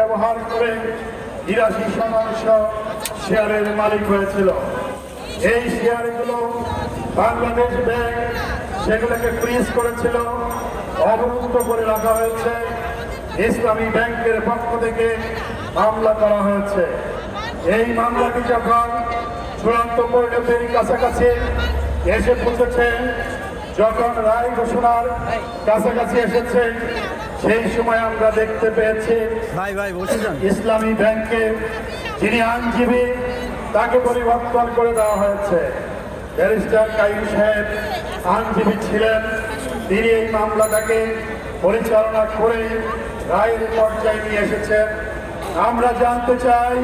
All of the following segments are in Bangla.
ব্যবহার করে ৮২% শেয়ারের মালিক হয়েছিল। এই শেয়ারগুলো বাংলাদেশ ব্যাংক সেগুলোকে ফ্রিজ করেছিল, অবরুদ্ধ করে রাখা হয়েছে। ইসলামী ব্যাংকের পক্ষ থেকে মামলা করা হয়েছে। এই মামলাটি যখন চূড়ান্ত পরিণতির কাছাকাছি এসে পৌঁছেছে, যখন রায় ঘোষণার কাছাকাছি এসেছে, সেই সময় আমরা দেখতে পেয়েছি ইসলামী ব্যাংকের যিনি আইনজীবী তাকে পরিবর্তন করে দেওয়া হয়েছে। ব্যারিস্টার কাইম সাহেব আইনজীবী ছিলেন, তিনি এই মামলাটাকে পরিচালনা করে রায়ের পর্যায়ে নিয়ে এসেছেন। আমরা জানতে চাই,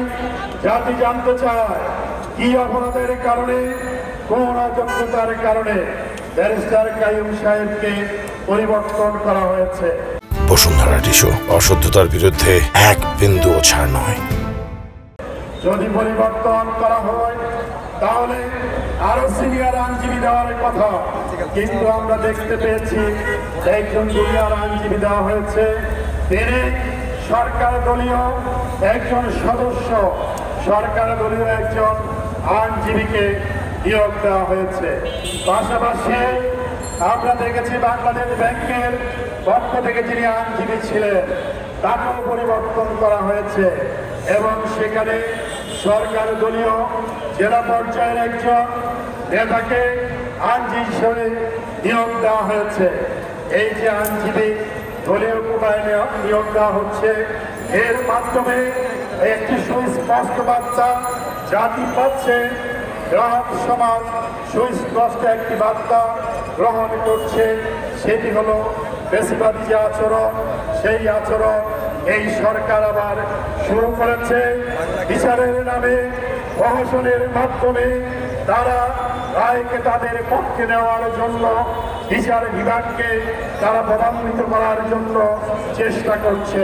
জাতি জানতে চায়, কি অপরাধের কারণে, কোন অযোগ্যতার কারণে ব্যারিস্টার কাইম সাহেবকে পরিবর্তন করা হয়েছে। বসুন্ধরা টিস্যু, অশুদ্ধতার বিরুদ্ধে এক বিন্দুও ছাড় নয়। যদি পরিবর্তন করা হয় তাহলে আরো সিনিয়র আইনজীবী দেওয়ার কথা, কিন্তু আমরা দেখতে পেয়েছি একজন জুনিয়র আইনজীবী দেওয়া হয়েছে। তিনি সরকার দলীয় একজন সদস্য, সরকার দলীয় একজন আইনজীবীকে নিয়োগ দেওয়া হয়েছে। পাশাপাশি আমরা দেখেছি বাংলাদেশ ব্যাংকের পক্ষ থেকে যিনি আইনজীবী ছিলেন তাকেও পরিবর্তন করা হয়েছে এবং সেখানে সরকার দলীয় জেলা পর্যায়ের একজন নেতাকে আইনজীবী হিসেবে নিয়োগ দেওয়া হয়েছে। এই যে আইনজীবী দলীয় কোটায় নিয়োগ দেওয়া হচ্ছে, এর মাধ্যমে একটি সুস্পষ্ট বার্তা জাতি পাচ্ছে, গ্রাহক সমাজ সুস্পষ্ট একটি বার্তা গ্রহণ করছে। সেটি হলো বেশিবাদী যে আচরণ, সেই আচরণ এই সরকার আবার শুরু করেছে। বিচারের নামে, প্রহসনের মাধ্যমে তারা রায়কে তাদের পক্ষে নেওয়ার জন্য, বিচার বিভাগকে তারা প্রভাবিত করার জন্য চেষ্টা করছে।